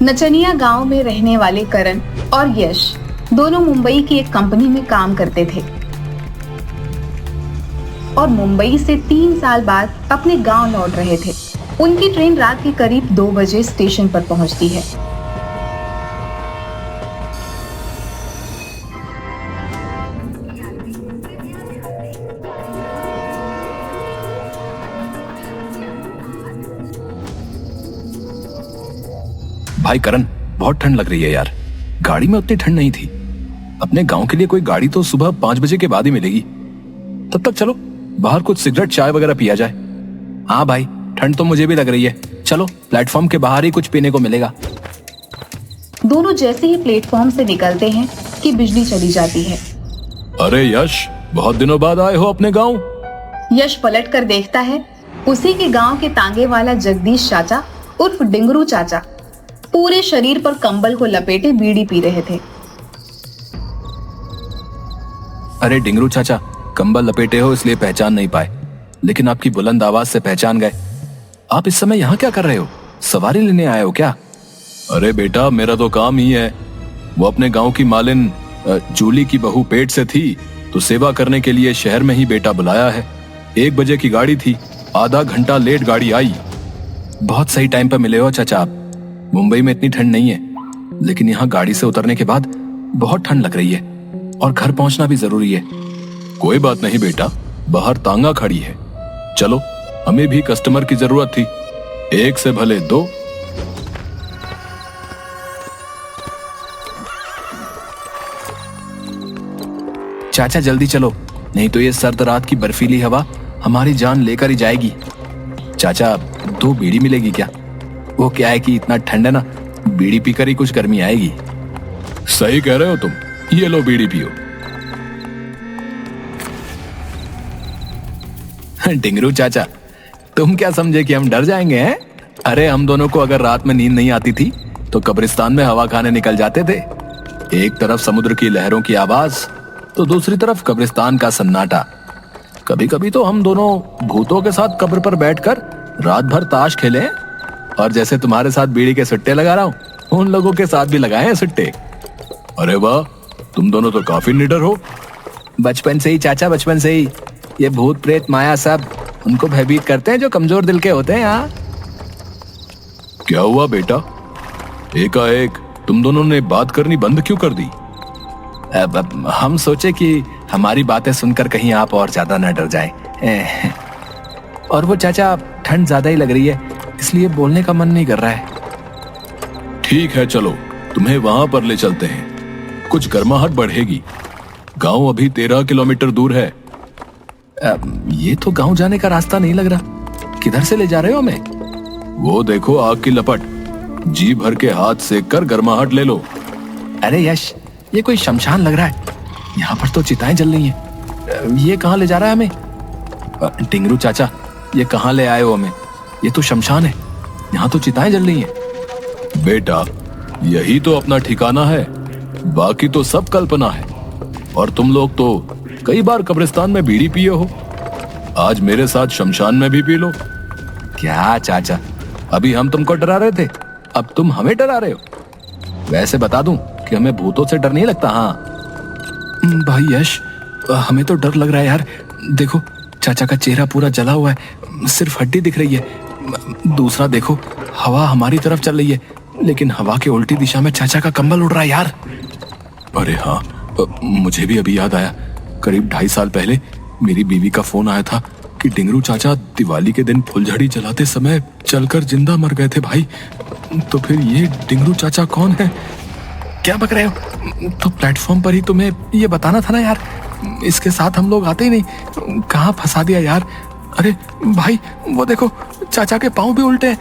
नचनिया गांव में रहने वाले करण और यश दोनों मुंबई की एक कंपनी में काम करते थे और मुंबई से 3 साल बाद अपने गांव लौट रहे थे। उनकी ट्रेन रात के करीब 2 बजे स्टेशन पर पहुंचती है। भाई करण, बहुत ठंड लग रही है यार। गाड़ी में उतनी ठंड नहीं थी। अपने गांव के लिए कोई गाड़ी तो सुबह 5 बजे के बाद ही मिलेगी। तब तक चलो बाहर कुछ सिगरेट चाय वगैरह पिया जाए। हाँ भाई, ठंड तो मुझे भी लग रही है। चलो प्लेटफॉर्म के बाहर ही कुछ पीने को मिलेगा। दोनों जैसे ही प्लेटफॉर्म से निकलते हैं कि बिजली चली जाती है। अरे यश, बहुत दिनों बाद आए हो अपने गांव। यश पलट कर देखता है। उसी के गांव के तांगे वाला जगदीश चाचा उर्फ डिंगरू चाचा पूरे शरीर पर कंबल को लपेटे बीड़ी पी रहे थे। अरे डिंगरू चाचा, कंबल लपेटे हो इसलिए पहचान नहीं पाए, लेकिन आपकी बुलंद आवाज से पहचान गए। आप इस समय यहाँ क्या कर रहे हो? सवारी लेने आए हो क्या? अरे बेटा, मेरा तो काम ही है। वो अपने गांव की मालिन जूली की बहू पेट से थी, तो सेवा करने के लिए शहर में ही बेटा बुलाया है। 1 बजे की गाड़ी थी, आधा घंटा लेट गाड़ी आई। बहुत सही टाइम पर मिले हो चाचा आप। मुंबई में इतनी ठंड नहीं है, लेकिन यहाँ गाड़ी से उतरने के बाद बहुत ठंड लग रही है और घर पहुंचना भी जरूरी है। कोई बात नहीं बेटा, बाहर तांगा खड़ी है। चलो, हमें भी कस्टमर की जरूरत थी। 1 से भले 2। चाचा जल्दी चलो, नहीं तो ये सर्द रात की बर्फीली हवा हमारी जान लेकर ही जाएगी। चाचा 2 बीड़ी मिलेगी क्या? वो क्या है कि इतना ठंड है ना, बीड़ी पीकर ही कुछ गर्मी आएगी। सही कह रहे हो तुम, ये लो बीड़ी पियो। डिंगरू चाचा, तुम क्या समझे कि हम डर जाएंगे हैं? अरे हम दोनों को अगर रात में नींद नहीं आती थी तो कब्रिस्तान में हवा खाने निकल जाते थे। एक तरफ समुद्र की लहरों की आवाज तो दूसरी तरफ कब्रिस्तान का सन्नाटा। कभी कभी तो हम दोनों भूतों के साथ कब्र पर बैठकर रात भर ताश खेले, और जैसे तुम्हारे साथ बीड़ी के सुट्टे लगा रहा हूँ, उन लोगों के साथ भी लगाए हैं सुट्टे। अरे वाह, तुम दोनों तो काफी निडर हो। बचपन से ही चाचा, बचपन से ही। ये भूत प्रेत माया सब उनको भयभीत करते हैं जो कमजोर दिल के होते हैं। यहाँ क्या हुआ बेटा? एकाएक तुम दोनों ने बात करनी बंद क्यों कर दी? अब हम सोचे कि हमारी बातें सुनकर कहीं आप और ज्यादा न डर जाएं। और वो चाचा, ठंड ज्यादा ही लग रही है, इसलिए बोलने का मन नहीं कर रहा है। ठीक है, चलो तुम्हें वहां पर ले चलते हैं, कुछ गर्माहट बढ़ेगी। गांव अभी 13 किलोमीटर दूर है। ये तो गांव जाने का रास्ता नहीं लग रहा। किधर से ले जा रहे हो हमें? वो देखो आग की लपट, जी भर के हाथ सेक कर गर्माहट ले लो। अरे यश, ये कोई शमशान लग रहा है। यहाँ पर तो चिताएं जल रही हैं। ये कहाँ ले जा रहा है हमें? डिंगरू चाचा, ये कहाँ ले आए हो हमें? ये तो शमशान है, यहाँ तो चिताएं जल रही हैं। बेटा, यही तो अपना ठिकाना है, बाकी तो सब कल्पना है। और तुम लोग तो कई बार कब्रिस्तान में बीड़ी पिए हो, आज मेरे साथ शमशान में भी पी लो। क्या चाचा, अभी हम तुमको डरा रहे थे, अब तुम हमें डरा रहे हो? वैसे बता दूं कि हमें भूतों से डर नहीं लगता। हाँ भाई यश, हमें तो डर लग रहा है यार। देखो, चाचा का चेहरा पूरा जला हुआ है, सिर्फ हड्डी दिख रही है। दूसरा देखो, हवा हमारी तरफ चल रही है, लेकिन हवा के उल्टी दिशा में चाचा का कंबल उड़ रहा है यार। अरे हाँ, मुझे भी अभी याद आया। करीब 2.5 साल पहले मेरी बीवी का फोन आया था कि डिंगरू चाचा दिवाली के दिन फुलझड़ी जलाते समय जलकर जिंदा मर गए थे भाई। तो फिर ये डिंगरू चाचा कौन है? क्या बक रहे हो? तो प्लेटफॉर्म पर ही तुम्हें ये बताना था ना यार, इसके साथ हम लोग आते ही नहीं। कहाँ फंसा दिया यार। अरे भाई, वो देखो, चाचा के पांव भी उल्टे हैं।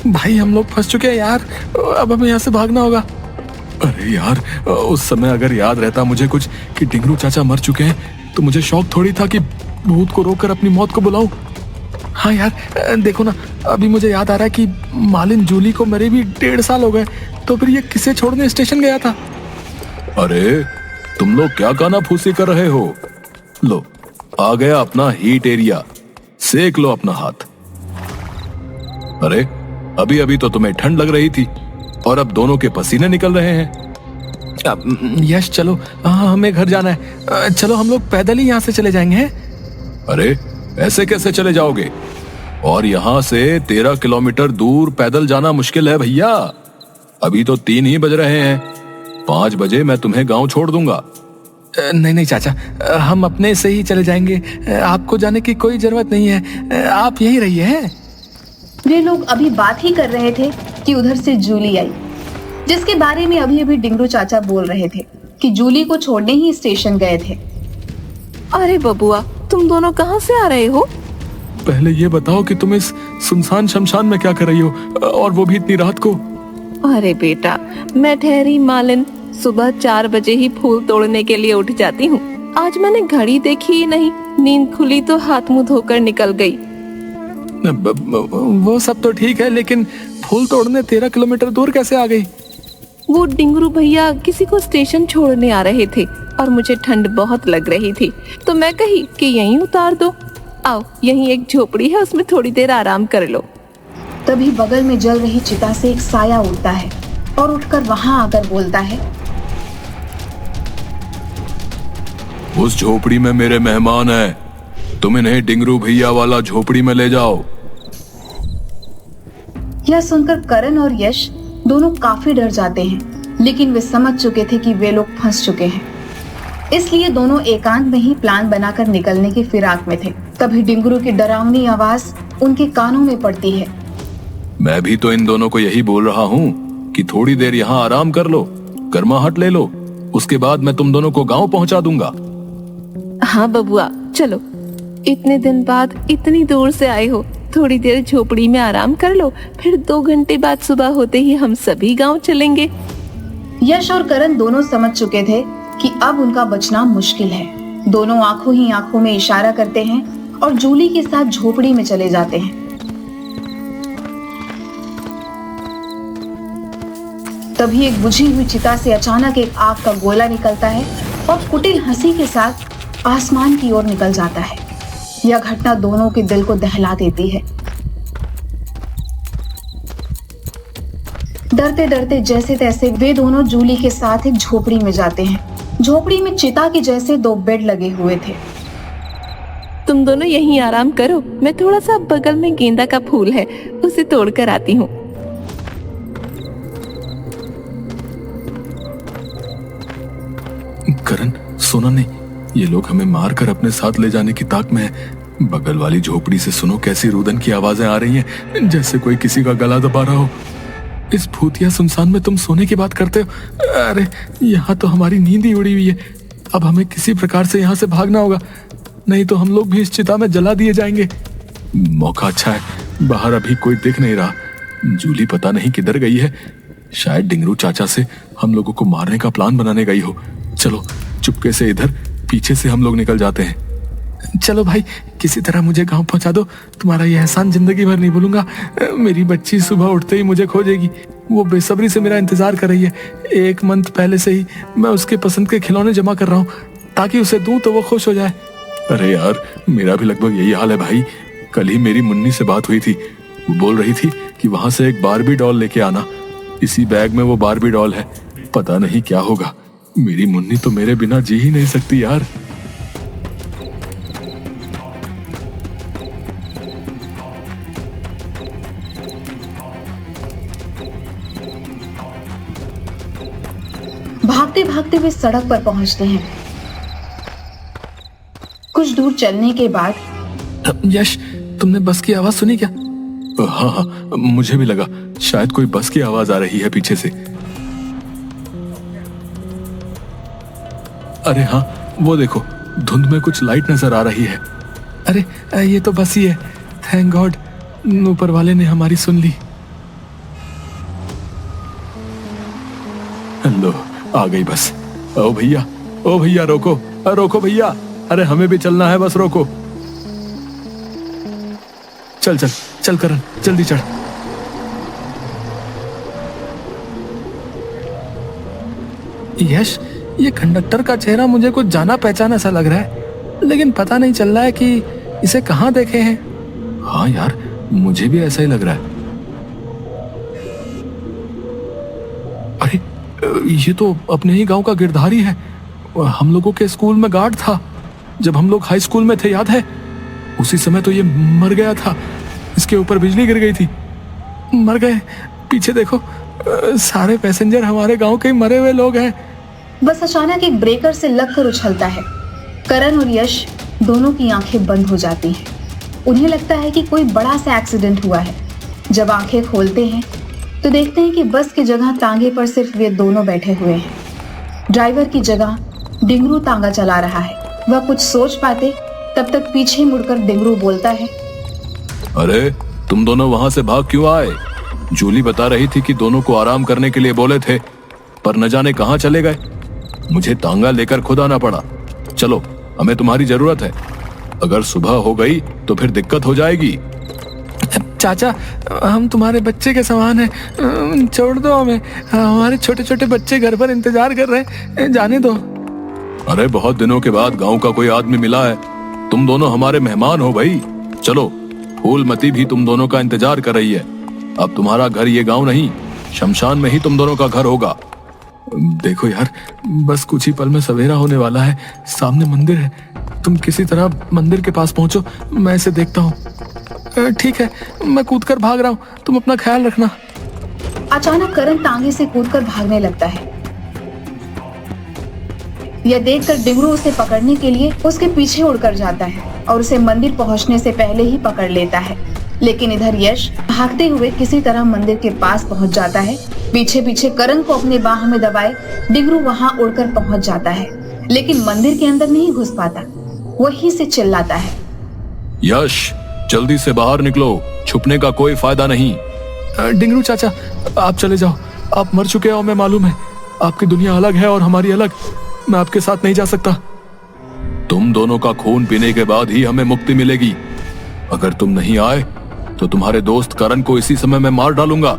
भाई हम लोग फंस चुके हैं यार, अब हमें यहाँ से भागना होगा। अरे यार, उस समय अगर याद रहता मुझे कुछ कि डिंगरू चाचा मर चुके हैं, तो मुझे शौक थोड़ी था कि भूत को रोककर अपनी मौत को बुलाऊं। हाँ यार, देखो ना, अभी मुझे याद आ रहा है कि मालिन जूली को मरे भी 1.5 साल हो गए, तो फिर ये किसे छोड़ने स्टेशन गया था? अरे तुम लोग क्या काना फूसी कर रहे हो? लो, आ गया अपना हीट एरिया, सेक लो अपना हाथ। अरे अभी अभी तो तुम्हें ठंड लग रही थी और अब दोनों के पसीने निकल रहे हैं। यश चलो, हमें घर जाना है। चलो हम लोग पैदल ही यहाँ से चले जाएंगे हैं? अरे ऐसे कैसे चले जाओगे? और यहाँ से 13 किलोमीटर दूर पैदल जाना मुश्किल है भैया। अभी तो 3 ही बज रहे हैं। 5 बजे मैं तुम्हें गांव छोड़ दूंगा। नहीं नहीं चाचा, हम अपने से ही चले जाएंगे। आपको जाने की कोई जरूरत नहीं है, आप यहीं रहिए हैं। वे लोग अभी बात ही कर रहे थे कि उधर से जूली आई, जिसके बारे में अभी अभी डिंगरू चाचा बोल रहे थे कि जूली को छोड़ने ही स्टेशन गए थे। अरे बबुआ, तुम दोनों कहाँ से आ रहे हो? पहले ये बताओ कि तुम इस सुनसान शमशान में क्या कर रही हो, और वो भी इतनी रात को? अरे बेटा, मैं ठहरी मालिन सुबह 4 बजे ही फूल तोड़ने के लिए उठ जाती हूँ। आज मैंने घड़ी देखी ही नहीं, नींद खुली तो हाथ मुंह धोकर निकल गई। वो सब तो ठीक है, लेकिन फूल तोड़ने 13 किलोमीटर दूर कैसे आ गई? वो डिंगरू भैया किसी को स्टेशन छोड़ने आ रहे थे और मुझे ठंड बहुत लग रही थी, तो मैं कही कि यहीं उतार दो। आओ, यहीं एक झोपड़ी है, उसमें थोड़ी देर आराम कर लो। तभी बगल में जल रही चिता से एक साया उड़ता है और उठकर वहां आकर बोलता है, उस झोपड़ी में मेरे मेहमान हैं, तुम इन्हें डिंगरू भैया वाला झोपड़ी में ले जाओ। यह सुनकर करण और यश दोनों काफी डर जाते हैं, लेकिन वे समझ चुके थे कि वे लोग फंस चुके हैं। इसलिए दोनों एकांत में ही प्लान बनाकर निकलने की फिराक में थे। तभी डिंगरू की डरावनी आवाज उनके कानों में पड़ती है। मैं भी तो इन दोनों को यही बोल रहा हूँ कि थोड़ी देर यहाँ आराम कर लो, गर्माहट ले लो, उसके बाद मैं तुम दोनों को गांव पहुँचा दूंगा। हाँ बबुआ, चलो, इतने दिन बाद इतनी दूर से आए हो, थोड़ी देर झोपड़ी में आराम कर लो, फिर 2 घंटे बाद सुबह होते ही हम सभी गांव चलेंगे। यश और करण दोनों समझ चुके थे कि अब उनका बचना मुश्किल है। दोनों आंखों ही आंखों में इशारा करते हैं और जूली के साथ झोपड़ी में चले जाते हैं। तभी एक बुझी हुई चिता से अचानक एक आग का गोला निकलता है और कुटिल हंसी के साथ आसमान की ओर निकल जाता है। यह घटना दोनों के दिल को दहला देती है। डरते डरते जैसे तैसे वे दोनों जूली के साथ एक झोपड़ी में जाते हैं। झोपड़ी में चिता के जैसे 2 बेड लगे हुए थे। तुम दोनों यहीं आराम करो, मैं थोड़ा सा बगल में गेंदा का फूल है, उसे तोड़ कर आती हूँ। करण, सुनो नहीं, ये लोग हमें मारकर अपने साथ ले जाने की ताक में है। बगल वाली झोपड़ी से सुनो कैसी रुदन की आवाजें आ रही हैं, जैसे कोई किसी का गला दबा रहा हो। इस भूतिया सुनसान में तुम सोने की बात करते हो? अरे यहाँ तो हमारी नींद ही उड़ी हुई है। अब हमें किसी प्रकार से यहाँ से भागना होगा, नहीं तो हम लोग भी इस चिता में जला दिए जाएंगे। मौका अच्छा है, बाहर अभी कोई दिख नहीं रहा। जूली पता नहीं किधर गई है, शायद डिंगरू चाचा से हम लोगों को मारने का प्लान बनाने गई हो। चलो चुपके से इधर पीछे से हम लोग निकल जाते हैं। चलो भाई, किसी तरह मुझे गांव पहुंचा दो, तुम्हारा यह एहसान जिंदगी भर नहीं भूलूंगा। मेरी बच्ची सुबह उठते ही मुझे खोजेगी, वो बेसब्री से मेरा इंतजार कर रही है। 1 मंथ पहले से ही मैं उसके पसंद के खिलौने जमा कर रहा हूँ ताकि उसे दूं तो वो खुश हो जाए। अरे यार, मेरा भी लगभग यही हाल है भाई। कल ही मेरी मुन्नी से बात हुई थी, वो बोल रही थी कि वहां से एक बारबी डॉल लेके आना। इसी बैग में वो बारबी डॉल है, पता नहीं क्या होगा। मेरी मुन्नी तो मेरे बिना जी ही नहीं सकती यार। भागते भागते वे सड़क पर पहुंचते हैं। कुछ दूर चलने के बाद यश, तुमने बस की आवाज सुनी क्या? हाँ हाँ, मुझे भी लगा शायद कोई बस की आवाज आ रही है पीछे से। अरे हाँ, वो देखो, धुंध में कुछ लाइट नजर आ रही है। अरे ये तो बस ही है। थैंक गॉड, ऊपर वाले ने हमारी सुन ली। लो, आ गई बस। ओ भैया, ओ भैया, रोको, रोको भैया, अरे हमें भी चलना है, बस रोको। चल चल चल करण, जल्दी चढ़। यश, ये कंडक्टर का चेहरा मुझे कुछ जाना पहचाना सा लग रहा है, लेकिन पता नहीं चल रहा है कि इसे कहाँ देखे हैं। हाँ यार, मुझे भी ऐसा ही लग रहा है। ये तो अपने ही गांव का गिरधारी है। हम लोगों के स्कूल में गार्ड था जब हम लोग हाई स्कूल में थे, याद है? उसी समय तो ये मर गया था, इसके ऊपर बिजली गिर गई थी, मर गए। पीछे देखो, सारे पैसेंजर हमारे गांव के ही मरे हुए लोग हैं। बस अचानक एक ब्रेकर से लगकर उछलता है। करण और यश दोनों की आंखें बंद हो जाती हैं। उन्हें लगता है कि कोई बड़ा सा एक्सीडेंट हुआ है। जब आंखें खोलते हैं तो देखते हैं कि बस की जगह तांगे पर सिर्फ वे दोनों बैठे हुए हैं। ड्राइवर की जगह डिंगरू तांगा चला रहा है। वह कुछ सोच पाते तब तक पीछे मुड़कर डिंगरू बोलता है, अरे तुम दोनों वहां से भाग क्यों आए? जूली बता रही थी कि दोनों को आराम करने के लिए बोले थे, पर न जाने कहां चले गए। मुझे तांगा लेकर खुद आना पड़ा। चलो, हमें तुम्हारी जरूरत है। अगर सुबह हो गई तो फिर दिक्कत हो जाएगी। चाचा, हम तुम्हारे बच्चे के समान हैं, छोड़ दो हमें। हमारे छोटे छोटे बच्चे घर पर इंतजार कर रहे हैं, जाने दो। अरे बहुत दिनों के बाद गांव का कोई आदमी मिला है, तुम दोनों हमारे मेहमान हो भाई। चलो, फूलमती भी तुम दोनों का इंतजार कर रही है। अब तुम्हारा घर ये गांव नहीं, शमशान में ही तुम दोनों का घर होगा। देखो यार, बस कुछ ही पल में सवेरा होने वाला है, सामने मंदिर है। तुम किसी तरह मंदिर के पास पहुंचो, मैं इसे देखता हूँ। ठीक है, मैं कूदकर भाग रहा हूँ, तुम अपना ख्याल रखना। अचानक करण तांगे से कूदकर भागने लगता है। यह देखकर डिंगरू उसे पकड़ने के लिए उसके पीछे उड़कर जाता है और उसे मंदिर पहुंचने से पहले ही पकड़ लेता है। लेकिन इधर यश भागते हुए किसी तरह मंदिर के पास पहुंच जाता है। पीछे पीछे करण को अपने बाहों में दबाए डिंगरू वहां उड़कर पहुंच जाता है, लेकिन मंदिर के अंदर नहीं घुस पाता। वहीं से चिल्लाता है, यश जल्दी से बाहर निकलो, छुपने का कोई फायदा नहीं। डिंगरू चाचा, आप चले जाओ, आप मर चुके हो, हमें मालूम है। आपकी दुनिया अलग है और हमारी अलग। मैं आपके साथ नहीं जा सकता। तुम दोनों का खून पीने के बाद ही हमें मुक्ति मिलेगी। अगर तुम नहीं आए तो तुम्हारे दोस्त करण को इसी समय मैं मार डालूंगा।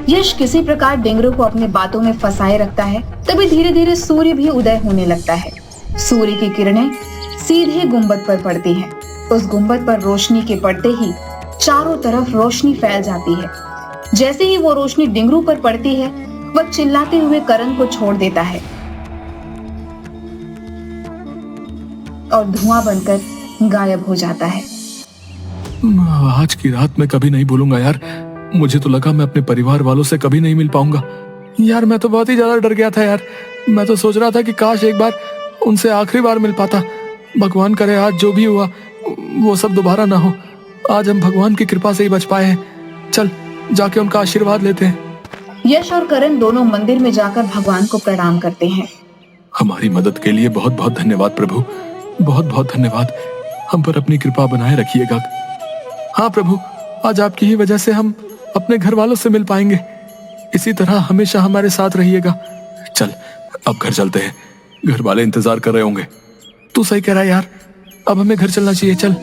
यश किसी प्रकार डिंगरू को अपने बातों में फंसाए रखता है। तभी धीरे धीरे सूर्य भी उदय होने लगता है। सूर्य की किरणें सीधे गुंबद पर पड़ती हैं। उस गुंबद पर रोशनी के पड़ते ही चारों तरफ रोशनी फैल जाती है। जैसे ही वो रोशनी डिंगरू पर पड़ती है, वह चिल्लाते हुए करण को छोड़ देता है और धुआं बनकर गायब हो जाता है। आज की रात मैं कभी नहीं भूलूंगा यार। मुझे तो लगा मैं अपने परिवार वालों से कभी नहीं मिल पाऊंगा। यार मैं तो बहुत ही ज्यादा डर गया था यार। मैं तो सोच रहा था कि काश एक बार उनसे आखिरी बार मिल पाता। भगवान करे आज जो भी हुआ वो सब दोबारा ना हो। आज हम भगवान की कृपा से ही बच पाए हैं। चल जाके उनका आशीर्वाद लेते हैं। यश और करण दोनों मंदिर में जाकर भगवान को प्रणाम करते हैं। हमारी मदद के लिए बहुत बहुत धन्यवाद प्रभु, बहुत बहुत धन्यवाद। हम पर अपनी कृपा बनाए रखिएगा। हाँ प्रभु, आज आपकी ही वजह से हम अपने घर वालों से मिल पाएंगे। इसी तरह हमेशा हमारे साथ रहिएगा। चल अब घर चलते हैं, घर वाले इंतजार कर रहे होंगे। तू सही कह रहा है यार, अब हमें घर चलना चाहिए। चल।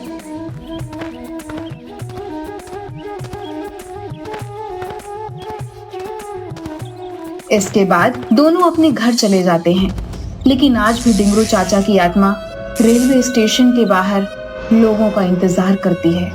इसके बाद दोनों अपने घर चले जाते हैं। लेकिन आज भी डिंगरू चाचा की आत्मा रेलवे स्टेशन के बाहर लोगों का इंतजार करती है।